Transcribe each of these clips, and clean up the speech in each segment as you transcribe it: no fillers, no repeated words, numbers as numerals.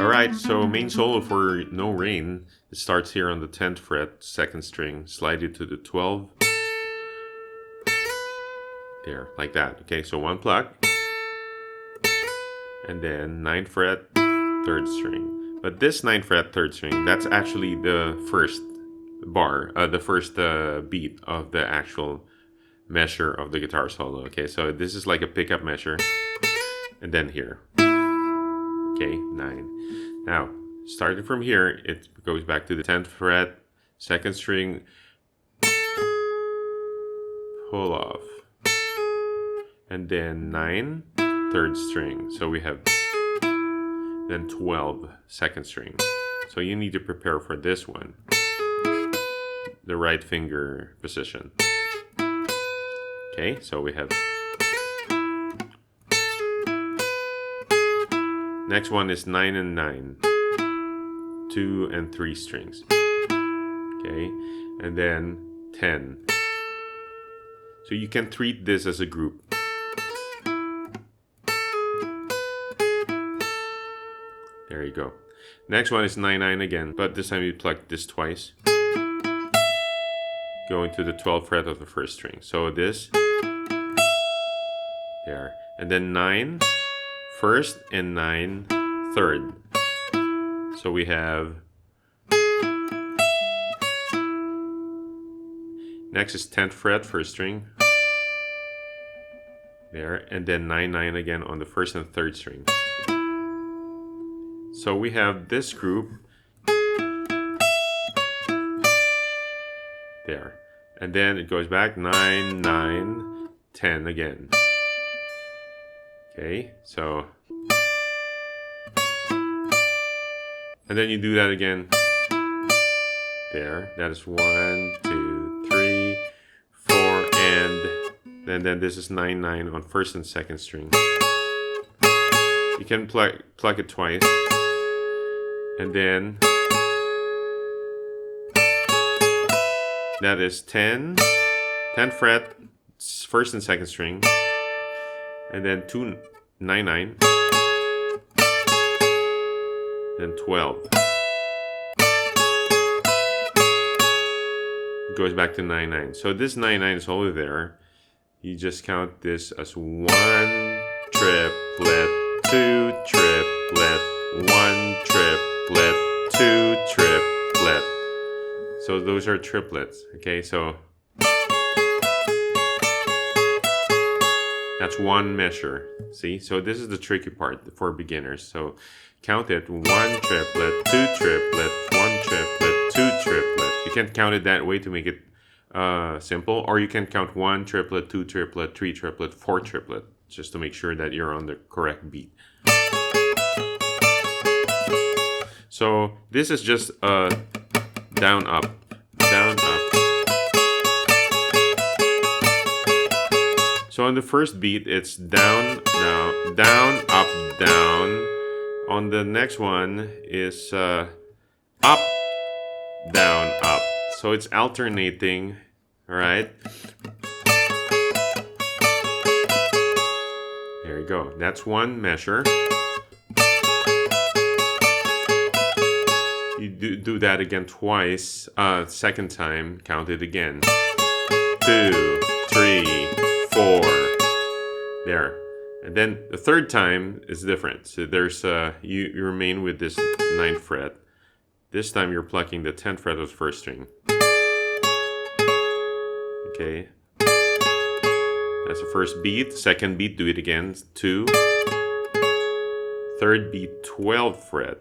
Alright, so main solo for No Rain. It starts here on the 10th fret, 2nd string, slide it to the 12. There, like that. Okay, so one pluck. And then 9th fret, 3rd string. But this 9th fret, 3rd string, that's actually the first bar, the first beat of the actual measure of the guitar solo. Okay, so this is like a pickup measure. And then here. Okay, 9. Now, starting from here, it goes back to the 10th fret, 2nd string, pull off. And then 9, 3rd string. So we have then 12, 2nd string. So you need to prepare for this one. The right finger position. Okay, so we have. Next one is 9 and 9. 2 and 3 strings. Okay, and then 10. So you can treat this as a group. There you go. Next one is 9, 9 again, but this time you pluck this twice. Going to the 12th fret of the 1st string. So this, there, and then 9, 1st, and 9, 3rd. So we have, next is 10th fret, 1st string. There, and then 9, 9 again on the 1st and 3rd string. So we have this group there, and then it goes back 9, 9, 10 again. Okay, so, and then you do that again. There, that is 1, 2, 3, 4, and then this is 9, 9 on 1st and 2nd string. You can pluck it twice. And then that is 10, 10th fret, 1st and 2nd string, and then 2, 9, 9, then 12. It goes back to 9, 9. So this 9, 9 is always there. You just count this as 1 triplet, 2 triplet, 1 triplet, 2 triplet. So those are triplets. Okay, so that's one measure. See, so this is the tricky part for beginners. So count it: 1 triplet, 2 triplet, 1 triplet, 2 triplet. You can count it that way to make it simple, or you can count 1 triplet, 2 triplet, 3 triplet, 4 triplet, just to make sure that you're on the correct beat. So this is just down, up, down, up. So on the first beat, it's down, down, down, up, down. On the next one is up, down, up. So it's alternating, all right? There you go. That's one measure. You do that again twice. Second time, count it again. 2, 3, 4. There. And then the third time is different. So there's you remain with this 9th fret. This time you're plucking the 10th fret of the 1st string. Okay. That's the first beat. Second beat, do it again. 2. Third beat, 12th fret.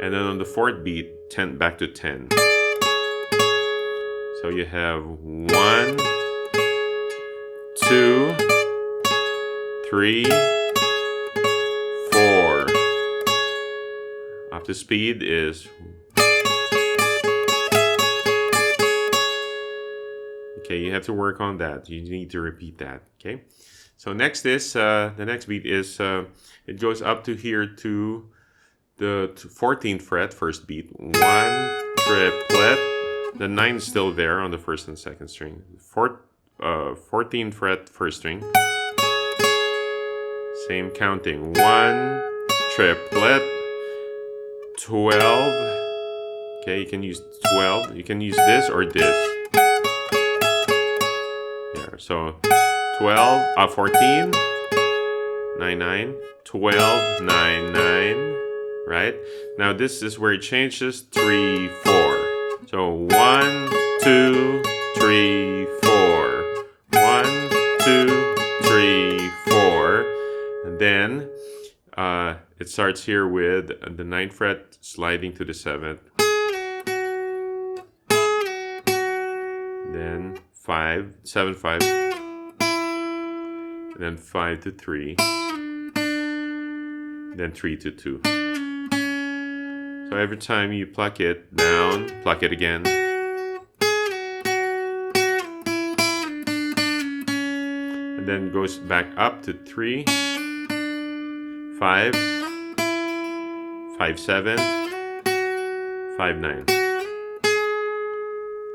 And then on the 4th beat, 10 back to 10. So you have 1, 2, 3, 4. Up to speed is. Okay, you have to work on that. You need to repeat that. Okay. So next is the next beat is it goes up to here to the 14th fret, first beat, 1 triplet. The 9 is still there on the 1st and 2nd string. 14th fret, 1st string. Same counting. 1 triplet, 12. Okay, you can use 12. You can use this or this. Here, so 12, 14, 9, 9, 12, 9, 9. Right? Now this is where it changes 3, 4. So 1, 2, 3, 4. 1, 2, 3, 4. And then it starts here with the 9th fret sliding to the 7th. Then 5, 7, 5. And then 5 to 3. Then 3 to 2. So every time you pluck it down, pluck it again. And then goes back up to 3, 5, 5, 7, 5, 9.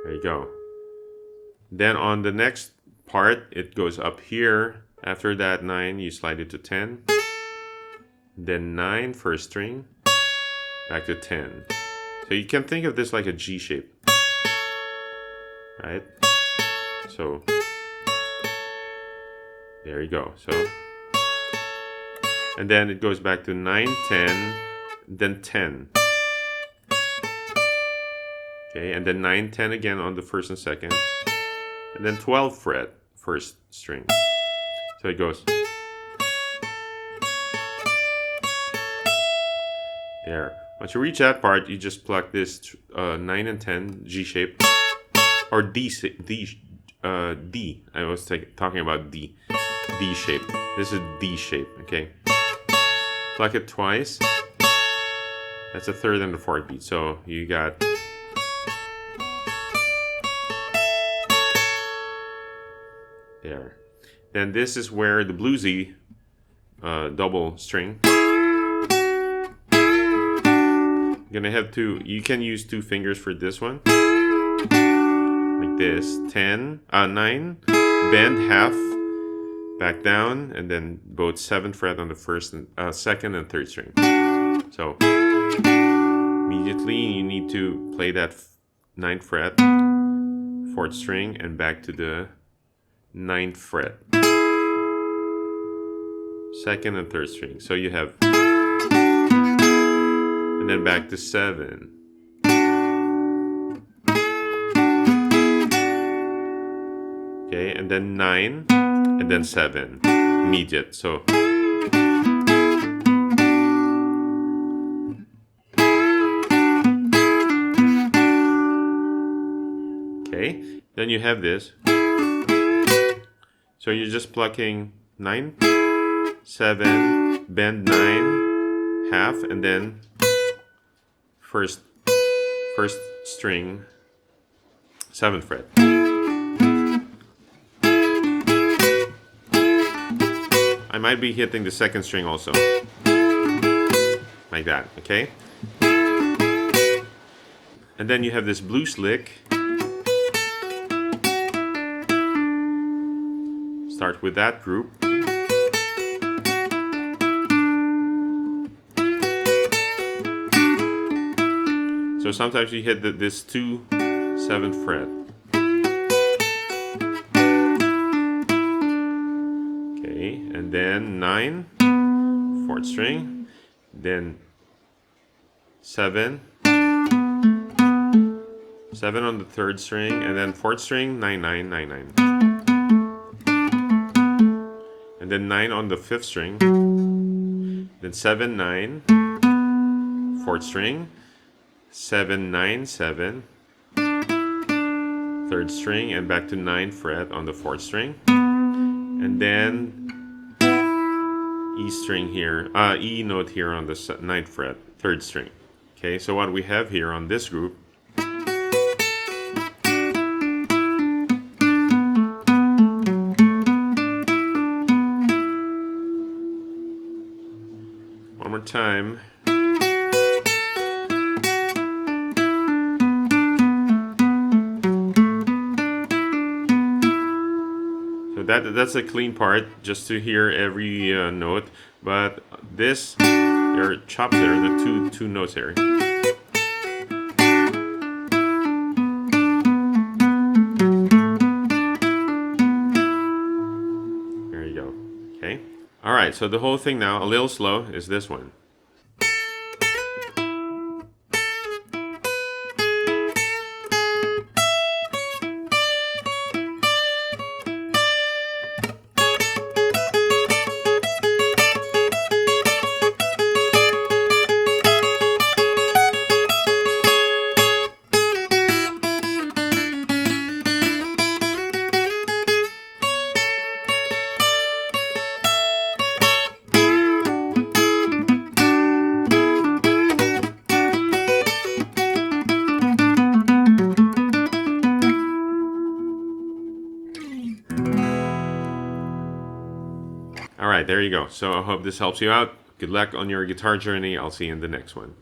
There you go. Then on the next part, it goes up here. After that 9, you slide it to 10. Then 9, first string, back to 10. So you can think of this like a G shape. Right? So there you go. So, and then it goes back to 9, 10, then 10. Okay, and then 9, 10 again on the first and second. And then 12th fret, first string. So it goes there. Once you reach that part, you just pluck this 9 and 10 G shape, or D. I was talking about D shape. This is D shape. Okay. Pluck it twice. That's the 3rd and the 4th beat. So you got there. Then this is where the bluesy double string. You're gonna have to. You can use 2 fingers for this one, like this. 10, 9, bend half, back down, and then both 7th fret on the first and 2nd and 3rd string. So immediately you need to play that 9th fret, 4th string, and back to the 9th fret, 2nd and 3rd string. So you have, and then back to 7. Okay, and then 9, and then 7. Immediate. So okay, then you have this. So you're just plucking 9, 7, bend 9, half, and then first string, 7th fret. I might be hitting the 2nd string also, like that. Okay. And then you have this blues lick. Start with that group. So sometimes you hit this 2, 7th fret. Okay, and then 9, 4th string, then 7, 7 on the 3rd string, and then 4th string, 9, 9, 9, 9. And then 9 on the 5th string, then 7, 9, 4th string, 7, 9, 7, 3rd string, and back to 9th fret on the 4th string, and then E string here, E note here on the 9th fret, 3rd string. Okay, so what we have here on this group, one more time. That's a clean part, just to hear every note. But this There are chops there, the two notes there. There you go. Okay. All right. So the whole thing now, a little slow, is this one. All right, there you go. So I hope this helps you out. Good luck on your guitar journey. I'll see you in the next one.